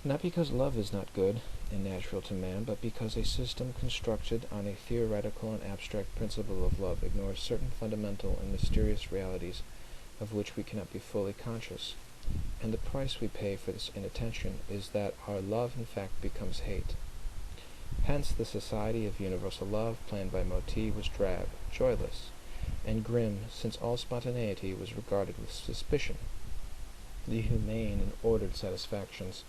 A: Not because love is not good and natural to man, but because a system constructed on a theoretical and abstract principle of love ignores certain fundamental and mysterious realities of which we cannot be fully conscious. And the price we pay for this inattention is that our love in fact becomes hate. Hence the society of universal love planned by Merton was drab, joyless, and grim, since all spontaneity was regarded with suspicion. The humane and ordered satisfactions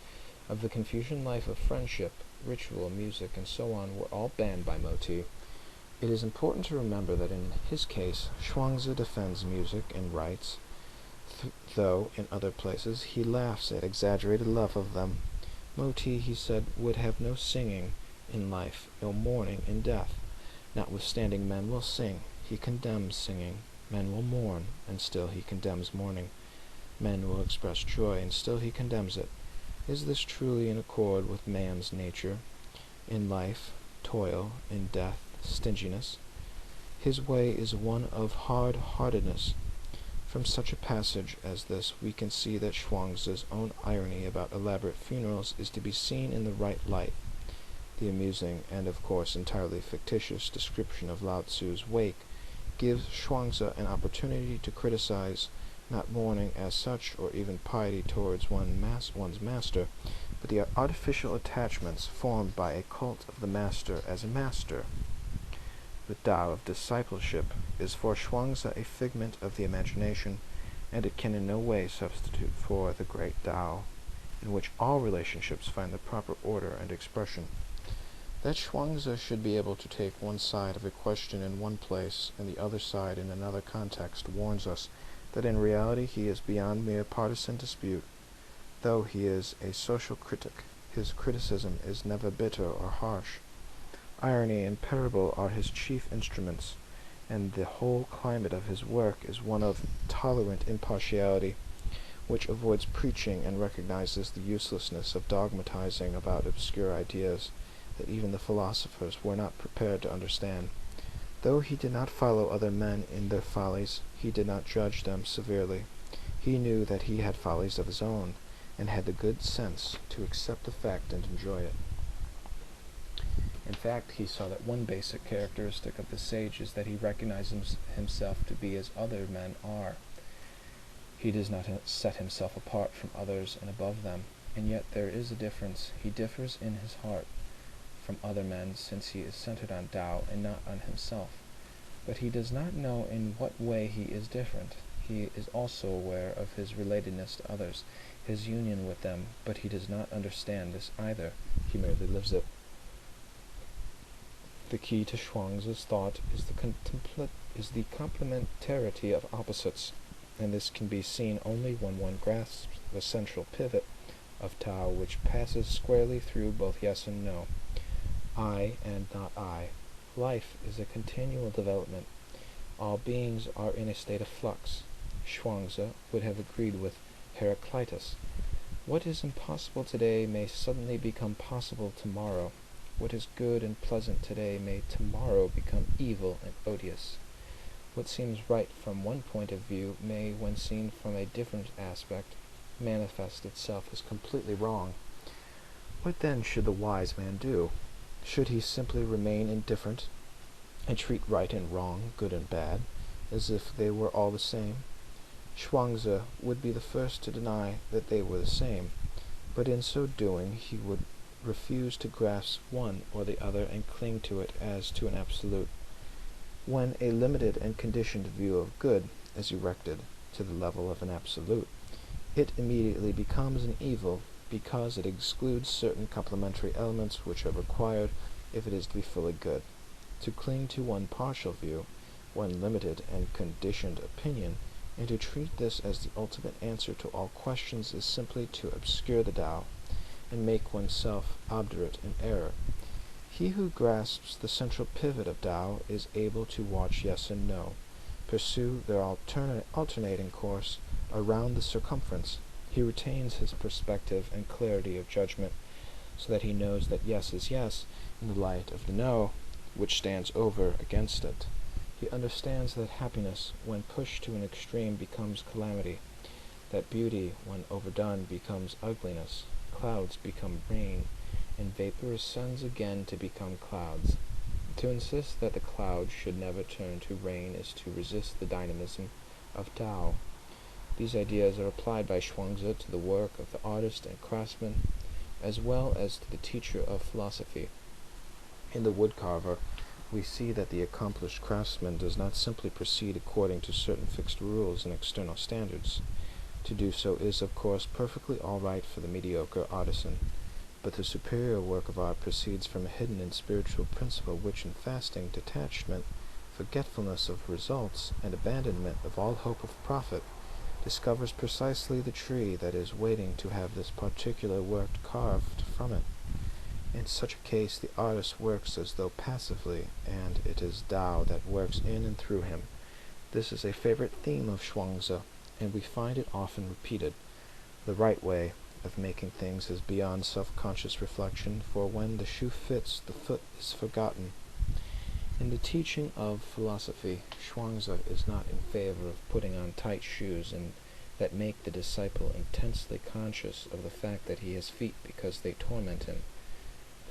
A: of the Confucian life of friendship, ritual, music, and so on were all banned by Merton. It is important to remember that in his case, Zhuangzi defends music and writes, though in other places he laughs at exaggerated love of them. Merton, he said, would have no singing in life, no mourning in death. Notwithstanding, men will sing. He condemns singing. Men will mourn, and still he condemns mourning. Men will express joy, and still he condemns it. Is this truly in accord with man's nature? In life, toil; in death, stinginess. His way is one of hard-heartedness. From such a passage as this we can see that Zhuangzi's own irony about elaborate funerals is to be seen in the right light. The amusing, and of course entirely fictitious, description of Lao Tzu's wake gives Zhuangzi an opportunity to criticize not mourning as such, or even piety towards one's master, but the artificial attachments formed by a cult of the master as a master. The Tao of discipleship is for Zhuangzi a figment of the imagination, and it can in no way substitute for the great Tao, in which all relationships find the proper order and expression. That Zhuangzi should be able to take one side of a question in one place and the other side in another context warns us that in reality he is beyond mere partisan dispute. Though he is a social critic, his criticism is never bitter or harsh. Irony and parable are his chief instruments, and the whole climate of his work is one of tolerant impartiality, which avoids preaching and recognizes the uselessness of dogmatizing about obscure ideas that even the philosophers were not prepared to understand. Though he did not follow other men in their follies, he did not judge them severely. He knew that he had follies of his own, and had the good sense to accept the fact and enjoy it. In fact, he saw that one basic characteristic of the sage is that he recognizes himself to be as other men are. He does not set himself apart from others and above them, and yet there is a difference. He differs in his heart from other men, since he is centered on Tao and not on himself. But he does not know in what way he is different. He is also aware of his relatedness to others, his union with them, but he does not understand this either. He merely lives it. The key to Zhuangzi's thought is the complementarity of opposites, and this can be seen only when one grasps the central pivot of Tao, which passes squarely through both yes and no. I and not I. Life is a continual development. All beings are in a state of flux. Zhuangzi would have agreed with Heraclitus. What is impossible today may suddenly become possible tomorrow. What is good and pleasant today may tomorrow become evil and odious. What seems right from one point of view may, when seen from a different aspect, manifest itself as completely wrong. What then should the wise man do? Should he simply remain indifferent and treat right and wrong, good and bad, as if they were all the same? Zhuangzi would be the first to deny that they were the same, but in so doing he would refuse to grasp one or the other and cling to it as to an absolute. When a limited and conditioned view of good is erected to the level of an absolute, it immediately becomes an evil because it excludes certain complementary elements which are required if it is to be fully good. To cling to one partial view, one limited and conditioned opinion, and to treat this as the ultimate answer to all questions is simply to obscure the Tao and make oneself obdurate in error. He who grasps the central pivot of Tao is able to watch yes and no, pursue their alternating course around the circumference. He retains his perspective and clarity of judgment, so that he knows that yes is yes in the light of the no, which stands over against it. He understands that happiness, when pushed to an extreme, becomes calamity, that beauty, when overdone, becomes ugliness, clouds become rain, and vapor ascends again to become clouds. To insist that the cloud should never turn to rain is to resist the dynamism of Tao. These ideas are applied by Zhuangzi to the work of the artist and craftsman, as well as to the teacher of philosophy. In the woodcarver, we see that the accomplished craftsman does not simply proceed according to certain fixed rules and external standards. To do so is, of course, perfectly all right for the mediocre artisan, but the superior work of art proceeds from a hidden and spiritual principle which, in fasting, detachment, forgetfulness of results, and abandonment of all hope of profit, discovers precisely the tree that is waiting to have this particular work carved from it. In such a case, the artist works as though passively, and it is Tao that works in and through him. This is a favorite theme of Zhuangzi, and we find it often repeated. The right way of making things is beyond self-conscious reflection, for when the shoe fits, the foot is forgotten. In the teaching of philosophy, Zhuangzi is not in favor of putting on tight shoes and that make the disciple intensely conscious of the fact that he has feet because they torment him.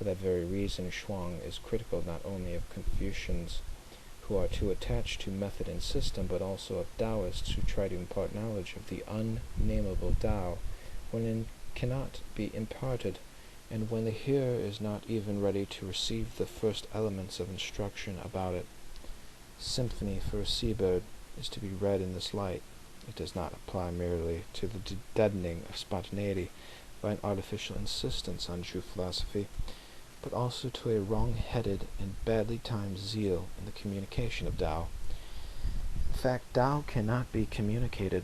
A: For that very reason, Zhuang is critical not only of Confucians who are too attached to method and system, but also of Taoists who try to impart knowledge of the unnameable Tao when cannot be imparted, and when the hearer is not even ready to receive the first elements of instruction about it. Symphony for a seabird is to be read in this light. It does not apply merely to the deadening of spontaneity by an artificial insistence on true philosophy, but also to a wrong-headed and badly timed zeal in the communication of Tao. In fact, Tao cannot be communicated,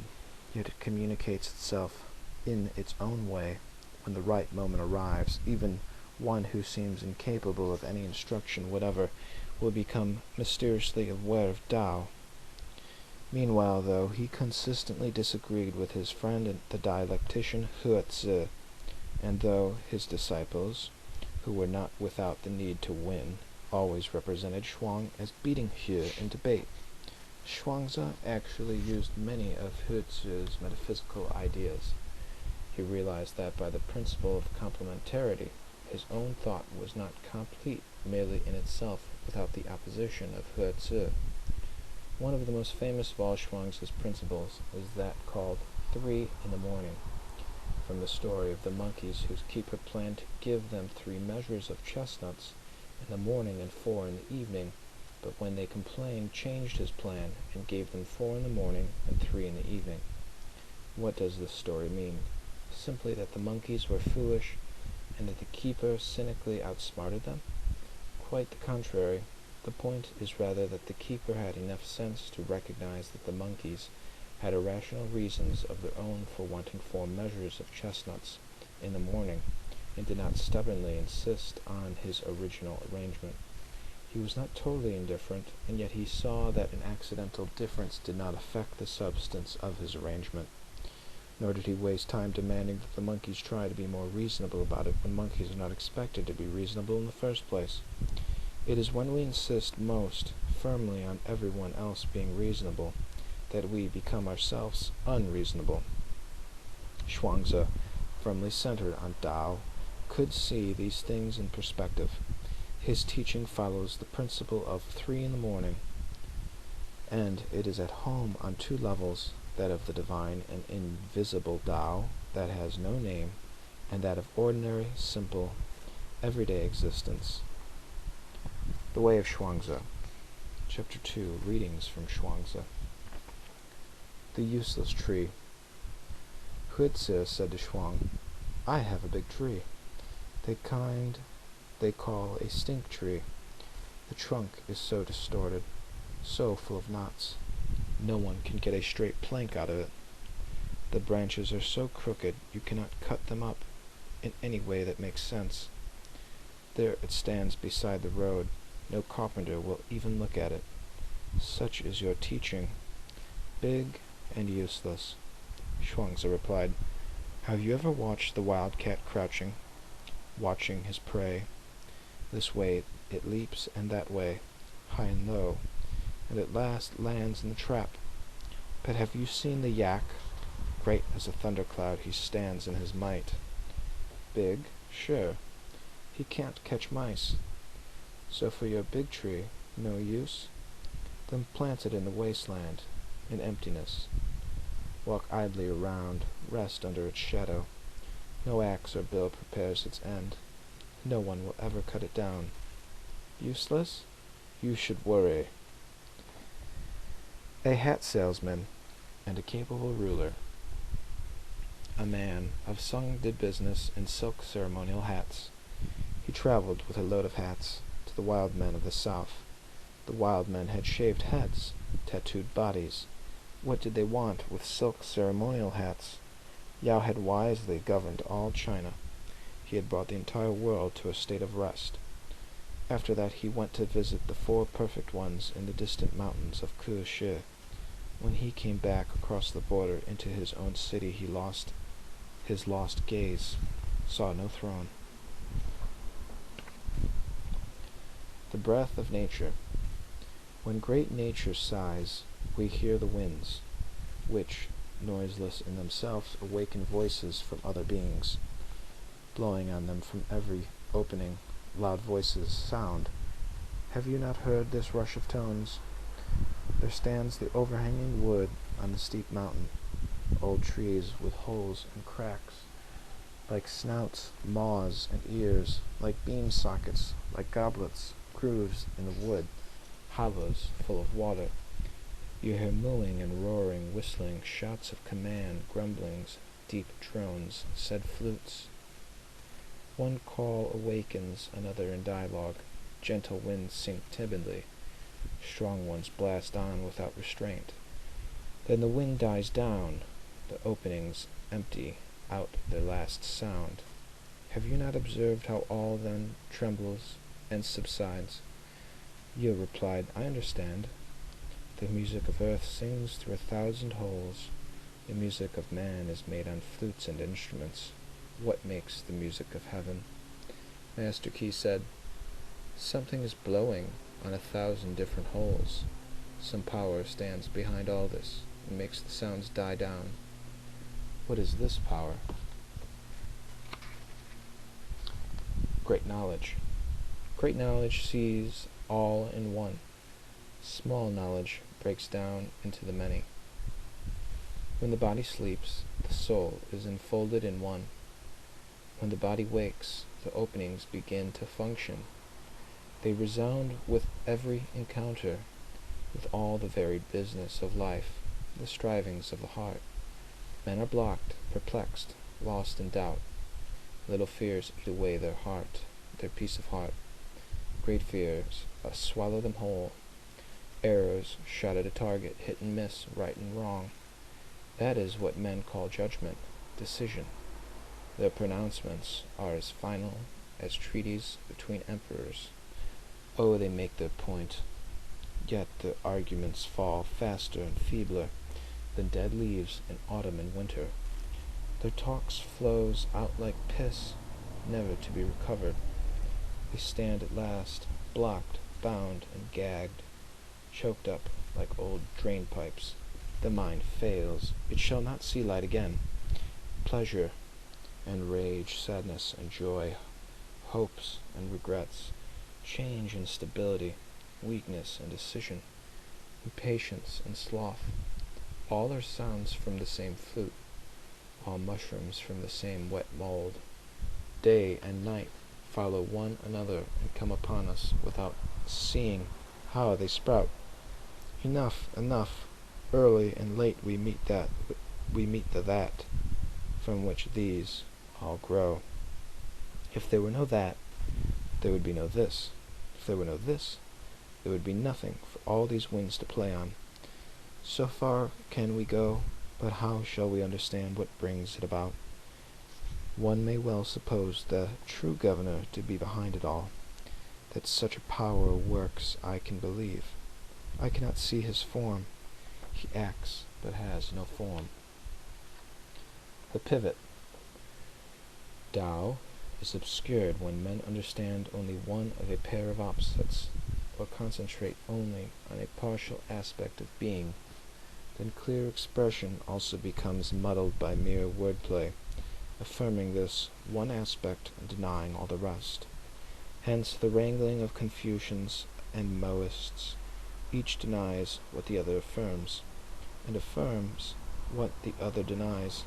A: yet it communicates itself in its own way when the right moment arrives. Even one who seems incapable of any instruction whatever will become mysteriously aware of Tao. Meanwhile, though he consistently disagreed with his friend the dialectician Tzu, and though his disciples, who were not without the need to win, always represented Chuang as beating He in debate, Zhuangzi actually used many of Tzu's metaphysical ideas. He realized that by the principle of complementarity, his own thought was not complete merely in itself without the opposition of Tzu. One of the most famous of all Zhuangzi's principles is that called 3 in the morning, from the story of the monkeys whose keeper planned to give them 3 measures of chestnuts in the morning and 4 in the evening, but when they complained, changed his plan and gave them 4 in the morning and 3 in the evening. What does this story mean? Simply that the monkeys were foolish and that the keeper cynically outsmarted them? Quite the contrary. The point is rather that the keeper had enough sense to recognize that the monkeys had irrational reasons of their own for wanting 4 measures of chestnuts in the morning, and did not stubbornly insist on his original arrangement. He was not totally indifferent, and yet he saw that an accidental difference did not affect the substance of his arrangement. Nor did he waste time demanding that the monkeys try to be more reasonable about it when monkeys are not expected to be reasonable in the first place. It is when we insist most firmly on everyone else being reasonable that we become ourselves unreasonable. Zhuangzi, firmly centered on Tao, could see these things in perspective. His teaching follows the principle of 3 in the morning, and it is at home on 2 levels, that of the divine and invisible Tao that has no name, and that of ordinary, simple, everyday existence. The Way of Zhuangzi. Chapter 2. Readings from Zhuangzi. The Useless Tree. Tzu said to Chuang, "I have a big tree, the kind they call a stink tree. The trunk is so distorted, so full of knots, no one can get a straight plank out of it. The branches are so crooked you cannot cut them up in any way that makes sense. There it stands beside the road. No carpenter will even look at it. Such is your teaching, big and useless." Zhuangzi replied, "Have you ever watched the wildcat crouching, watching his prey? This way it leaps, and that way, high and low, and at last lands in the trap. But have you seen the yak? Great as a thundercloud he stands in his might. Big? Sure. He can't catch mice. So for your big tree, no use? Then plant it in the wasteland, in emptiness. Walk idly around, rest under its shadow. No axe or bill prepares its end. No one will ever cut it down. Useless? You should worry." A hat salesman and a capable ruler. A man of Sung did business in silk ceremonial hats. He traveled with a load of hats to the wild men of the south. The wild men had shaved heads, tattooed bodies. What did they want with silk ceremonial hats? Yao had wisely governed all China. He had brought the entire world to a state of rest. After that he went to visit the 4 perfect ones in the distant mountains of Kushi. When he came back across the border into his own city, he lost his lost gaze, saw no throne. The breath of nature. When great nature sighs, we hear the winds, which, noiseless in themselves, awaken voices from other beings. Blowing on them from every opening, loud voices sound. Have you not heard this rush of tones? There stands the overhanging wood on the steep mountain, old trees with holes and cracks, like snouts, maws, and ears, like beam sockets, like goblets, grooves in the wood, hollows full of water. You hear mooing and roaring, whistling, shouts of command, grumblings, deep drones, said flutes. One call awakens another in dialogue. Gentle winds sing timidly. Strong ones blast on without restraint. Then the wind dies down. The openings empty out their last sound. Have you not observed how all then trembles and subsides? You replied, I understand. The music of earth sings through 1,000 holes. The music of man is made on flutes and instruments. What makes the music of heaven? Master Key said, something is blowing on 1,000 different holes. Some power stands behind all this and makes the sounds die down. What is this power? Great knowledge. Great knowledge sees all in one. Small knowledge breaks down into the many. When the body sleeps, the soul is enfolded in one. When the body wakes, the openings begin to function. They resound with every encounter, with all the varied business of life, the strivings of the heart. Men are blocked, perplexed, lost in doubt. Little fears eat away their heart, their peace of heart. Great fears swallow them whole. Arrows shot at a target, hit and miss, right and wrong. That is what men call judgment, decision. Their pronouncements are as final as treaties between emperors. Oh, they make their point, yet the arguments fall faster and feebler than dead leaves in autumn and winter. Their talks flows out like piss, never to be recovered. They stand at last, blocked, bound, and gagged, choked up like old drain pipes. The mind fails, it shall not see light again. Pleasure and rage, sadness and joy, hopes and regrets, change and stability, weakness and decision, impatience and sloth, all are sounds from the same flute, all mushrooms from the same wet mold. Day and night follow one another and come upon us without seeing how they sprout. Enough, enough. Early and late we meet the that, from which these all grow. If there were no that, there would be no this. If there were no this, there would be nothing for all these winds to play on. So far can we go, but how shall we understand what brings it about? One may well suppose the true governor to be behind it all. That such a power works I can believe. I cannot see his form. He acts, but has no form. The pivot. Tao is obscured when men understand only one of a pair of opposites, or concentrate only on a partial aspect of being. Then clear expression also becomes muddled by mere wordplay, affirming this one aspect and denying all the rest. Hence the wrangling of Confucians and Moists. Each denies what the other affirms, and affirms what the other denies.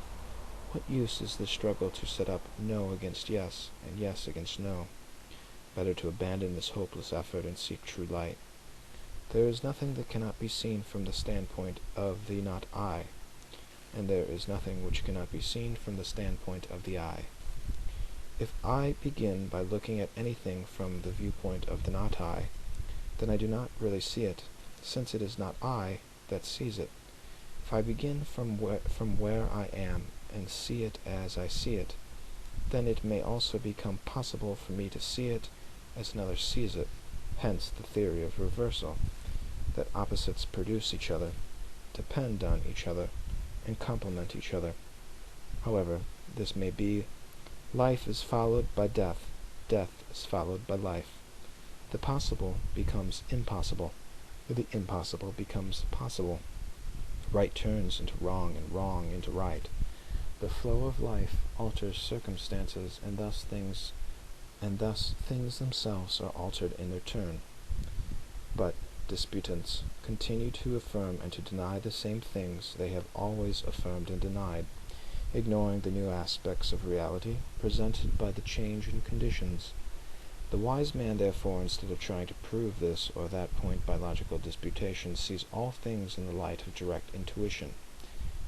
A: What use is the struggle to set up no against yes, and yes against no? Better to abandon this hopeless effort and seek true light. There is nothing that cannot be seen from the standpoint of the not I, and there is nothing which cannot be seen from the standpoint of the I. If I begin by looking at anything from the viewpoint of the not I, then I do not really see it, since it is not I that sees it. If I begin from where I am and see it as I see it, then it may also become possible for me to see it as another sees it. Hence the theory of reversal, that opposites produce each other, depend on each other, and complement each other. However this may be, life is followed by death, death is followed by life. The possible becomes impossible, the impossible becomes possible. Right turns into wrong, and wrong into right. The flow of life alters circumstances, and thus things themselves are altered in their turn. But disputants continue to affirm and to deny the same things they have always affirmed and denied. ignoring the new aspects of reality presented by the change in conditions. The wise man, therefore, instead of trying to prove this or that point by logical disputation, sees all things in the light of direct intuition.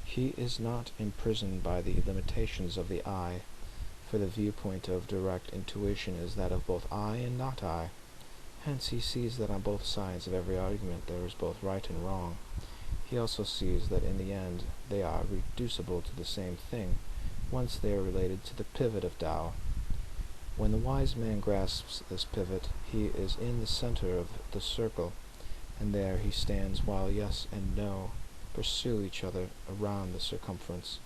A: He is not imprisoned by the limitations of the I, for the viewpoint of direct intuition is that of both I and not I. Hence he sees that on both sides of every argument there is both right and wrong. He also sees that in the end they are reducible to the same thing, once they are related to the pivot of Tao. When the wise man grasps this pivot, he is in the center of the circle, and there he stands while yes and no pursue each other around the circumference.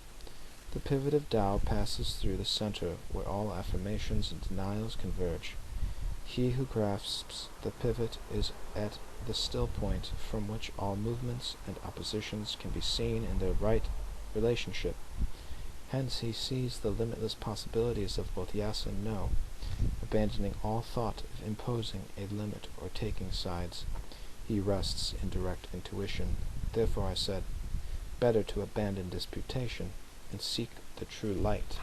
A: The pivot of Tao passes through the center, where all affirmations and denials converge. He who grasps the pivot is at the still point from which all movements and oppositions can be seen in their right relationship. Hence he sees the limitless possibilities of both yes and no, abandoning all thought of imposing a limit or taking sides. He rests in direct intuition. Therefore I said, better to abandon disputation and seek the true light.